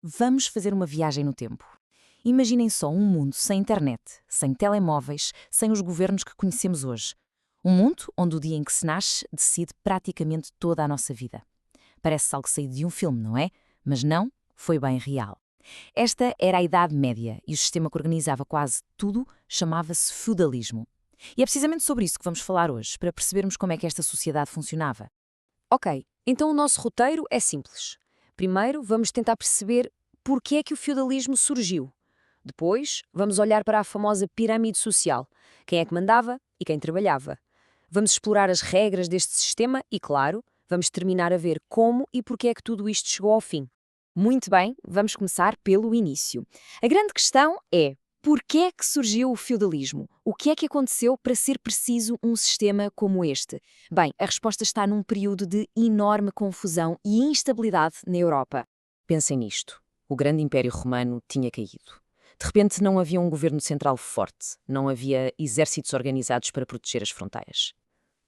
Vamos fazer uma viagem no tempo. Imaginem só um mundo sem internet, sem telemóveis, sem os governos que conhecemos hoje. Um mundo onde o dia em que se nasce decide praticamente toda a nossa vida. Parece algo saído de um filme, não é? Mas não, foi bem real. Esta era a Idade Média e o sistema que organizava quase tudo chamava-se feudalismo. E é precisamente sobre isso que vamos falar hoje, para percebermos como é que esta sociedade funcionava. Ok, então o nosso roteiro é simples. Primeiro, vamos tentar perceber por que é que o feudalismo surgiu. Depois, vamos olhar para a famosa pirâmide social, quem é que mandava e quem trabalhava. Vamos explorar as regras deste sistema e, claro, vamos terminar a ver como e por que é que tudo isto chegou ao fim. Muito bem, vamos começar pelo início. A grande questão é: por que é que surgiu o feudalismo? O que é que aconteceu para ser preciso um sistema como este? Bem, a resposta está num período de enorme confusão e instabilidade na Europa. Pensem nisto. O grande Império Romano tinha caído. De repente não havia um governo central forte, não havia exércitos organizados para proteger as fronteiras.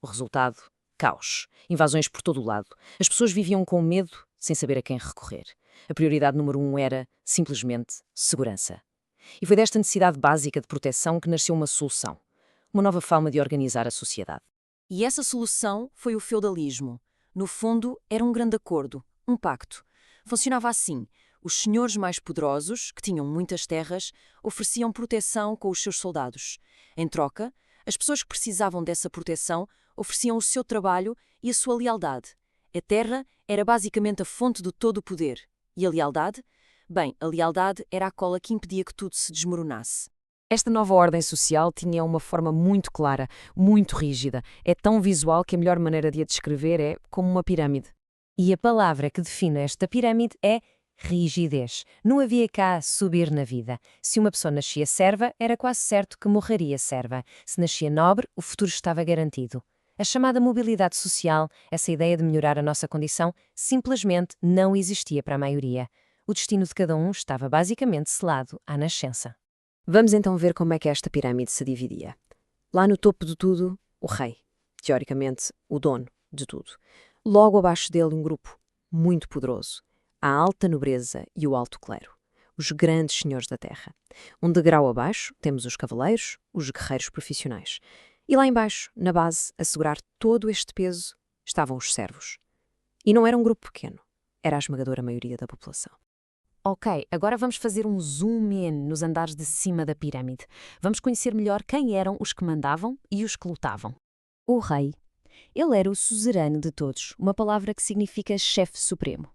O resultado? Caos. Invasões por todo o lado. As pessoas viviam com medo, sem saber a quem recorrer. A prioridade número 1 era, simplesmente, segurança. E foi desta necessidade básica de proteção que nasceu uma solução. Uma nova forma de organizar a sociedade. E essa solução foi o feudalismo. No fundo, era um grande acordo, um pacto. Funcionava assim: os senhores mais poderosos, que tinham muitas terras, ofereciam proteção com os seus soldados. Em troca, as pessoas que precisavam dessa proteção ofereciam o seu trabalho e a sua lealdade. A terra era basicamente a fonte de todo o poder. E a lealdade? Bem, a lealdade era a cola que impedia que tudo se desmoronasse. Esta nova ordem social tinha uma forma muito clara, muito rígida. É tão visual que a melhor maneira de a descrever é como uma pirâmide. E a palavra que define esta pirâmide é rigidez. Não havia cá subir na vida. Se uma pessoa nascia serva, era quase certo que morreria serva. Se nascia nobre, o futuro estava garantido. A chamada mobilidade social, essa ideia de melhorar a nossa condição, simplesmente não existia para a maioria. O destino de cada um estava basicamente selado à nascença. Vamos então ver como é que esta pirâmide se dividia. Lá no topo de tudo, o rei. Teoricamente, o dono de tudo. Logo abaixo dele, um grupo muito poderoso. A alta nobreza e o alto clero. Os grandes senhores da terra. Um degrau abaixo, temos os cavaleiros, os guerreiros profissionais. E lá embaixo, na base, a segurar todo este peso, estavam os servos. E não era um grupo pequeno. Era a esmagadora maioria da população. Ok, agora vamos fazer um zoom in nos andares de cima da pirâmide. Vamos conhecer melhor quem eram os que mandavam e os que lutavam. O rei. Ele era o suzerano de todos, uma palavra que significa chefe supremo.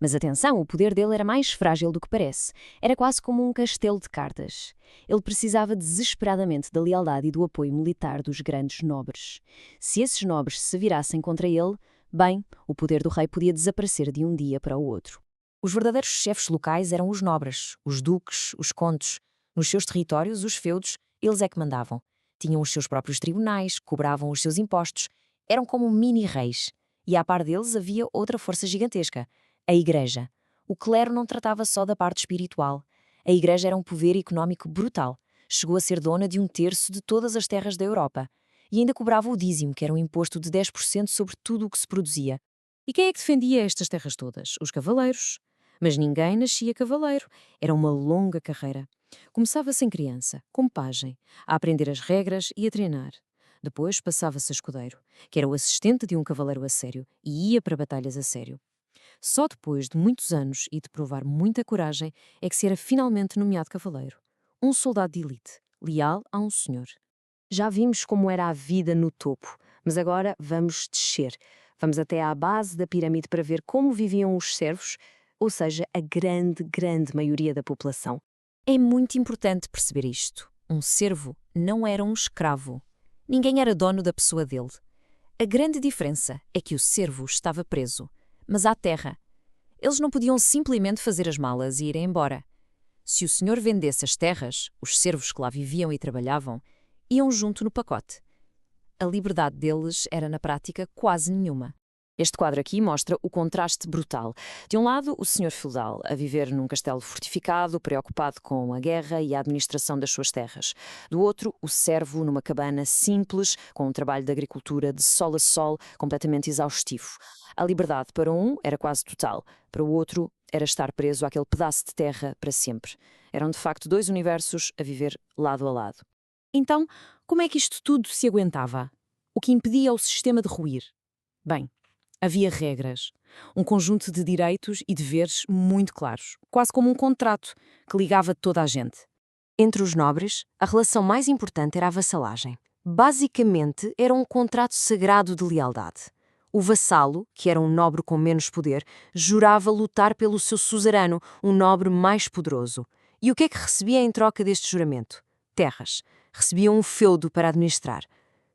Mas atenção, o poder dele era mais frágil do que parece. Era quase como um castelo de cartas. Ele precisava desesperadamente da lealdade e do apoio militar dos grandes nobres. Se esses nobres se virassem contra ele, bem, o poder do rei podia desaparecer de um dia para o outro. Os verdadeiros chefes locais eram os nobres, os duques, os condes. Nos seus territórios, os feudos, eles é que mandavam. Tinham os seus próprios tribunais, cobravam os seus impostos. Eram como mini-reis. E à par deles havia outra força gigantesca, a Igreja. O clero não tratava só da parte espiritual. A Igreja era um poder económico brutal. Chegou a ser dona de 1/3 de todas as terras da Europa. E ainda cobrava o dízimo, que era um imposto de 10% sobre tudo o que se produzia. E quem é que defendia estas terras todas? Os cavaleiros. Mas ninguém nascia cavaleiro. Era uma longa carreira. Começava-se em criança, como pajem, a aprender as regras e a treinar. Depois passava-se a escudeiro, que era o assistente de um cavaleiro a sério e ia para batalhas a sério. Só depois de muitos anos e de provar muita coragem é que se era finalmente nomeado cavaleiro. Um soldado de elite, leal a um senhor. Já vimos como era a vida no topo, mas agora vamos descer. Vamos até à base da pirâmide para ver como viviam os servos, ou seja, a grande maioria da população. É muito importante perceber isto. Um servo não era um escravo. Ninguém era dono da pessoa dele. A grande diferença é que o servo estava preso, mas à terra. Eles não podiam simplesmente fazer as malas e ir embora. Se o senhor vendesse as terras, os servos que lá viviam e trabalhavam, iam junto no pacote. A liberdade deles era, na prática, quase nenhuma. Este quadro aqui mostra o contraste brutal. De um lado, o senhor feudal, a viver num castelo fortificado, preocupado com a guerra e a administração das suas terras. Do outro, o servo numa cabana simples, com um trabalho de agricultura de sol a sol, completamente exaustivo. A liberdade para um era quase total, para o outro era estar preso àquele pedaço de terra para sempre. Eram de facto dois universos a viver lado a lado. Então, como é que isto tudo se aguentava? O que impedia o sistema de ruir? Bem, havia regras, um conjunto de direitos e deveres muito claros, quase como um contrato que ligava toda a gente. Entre os nobres, a relação mais importante era a vassalagem. Basicamente, era um contrato sagrado de lealdade. O vassalo, que era um nobre com menos poder, jurava lutar pelo seu suzerano, um nobre mais poderoso. E o que é que recebia em troca deste juramento? Terras. Recebia um feudo para administrar.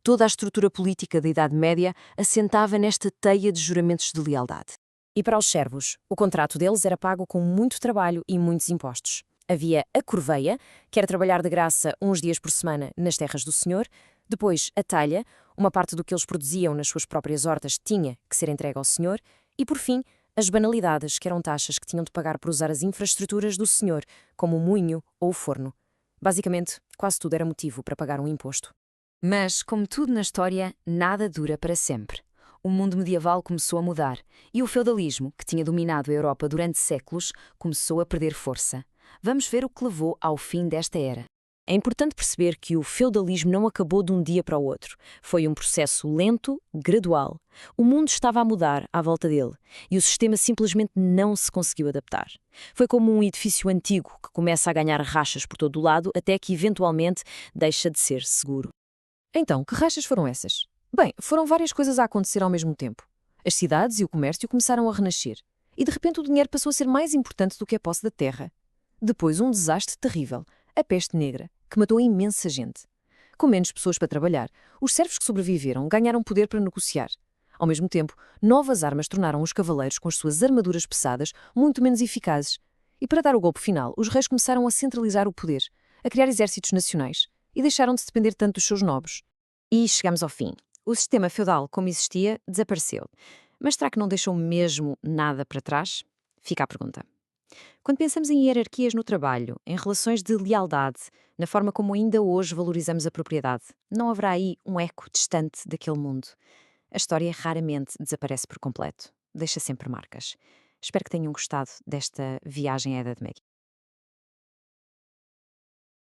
Toda a estrutura política da Idade Média assentava nesta teia de juramentos de lealdade. E para os servos, o contrato deles era pago com muito trabalho e muitos impostos. Havia a corveia, que era trabalhar de graça uns dias por semana nas terras do senhor. Depois, a talha, uma parte do que eles produziam nas suas próprias hortas tinha que ser entregue ao senhor. E, por fim, as banalidades, que eram taxas que tinham de pagar por usar as infraestruturas do senhor, como o moinho ou o forno. Basicamente, quase tudo era motivo para pagar um imposto. Mas, como tudo na história, nada dura para sempre. O mundo medieval começou a mudar e o feudalismo, que tinha dominado a Europa durante séculos, começou a perder força. Vamos ver o que levou ao fim desta era. É importante perceber que o feudalismo não acabou de um dia para o outro. Foi um processo lento, gradual. O mundo estava a mudar à volta dele e o sistema simplesmente não se conseguiu adaptar. Foi como um edifício antigo que começa a ganhar rachas por todo o lado até que, eventualmente, deixa de ser seguro. Então, que rachas foram essas? Bem, foram várias coisas a acontecer ao mesmo tempo. As cidades e o comércio começaram a renascer. E de repente o dinheiro passou a ser mais importante do que a posse da terra. Depois um desastre terrível, a peste negra, que matou imensa gente. Com menos pessoas para trabalhar, os servos que sobreviveram ganharam poder para negociar. Ao mesmo tempo, novas armas tornaram os cavaleiros com as suas armaduras pesadas muito menos eficazes. E para dar o golpe final, os reis começaram a centralizar o poder, a criar exércitos nacionais, e deixaram de depender tanto dos seus nobres. E chegamos ao fim. O sistema feudal, como existia, desapareceu. Mas será que não deixou mesmo nada para trás? Fica a pergunta. Quando pensamos em hierarquias no trabalho, em relações de lealdade, na forma como ainda hoje valorizamos a propriedade, não haverá aí um eco distante daquele mundo. A história raramente desaparece por completo. Deixa sempre marcas. Espero que tenham gostado desta viagem à Idade Média.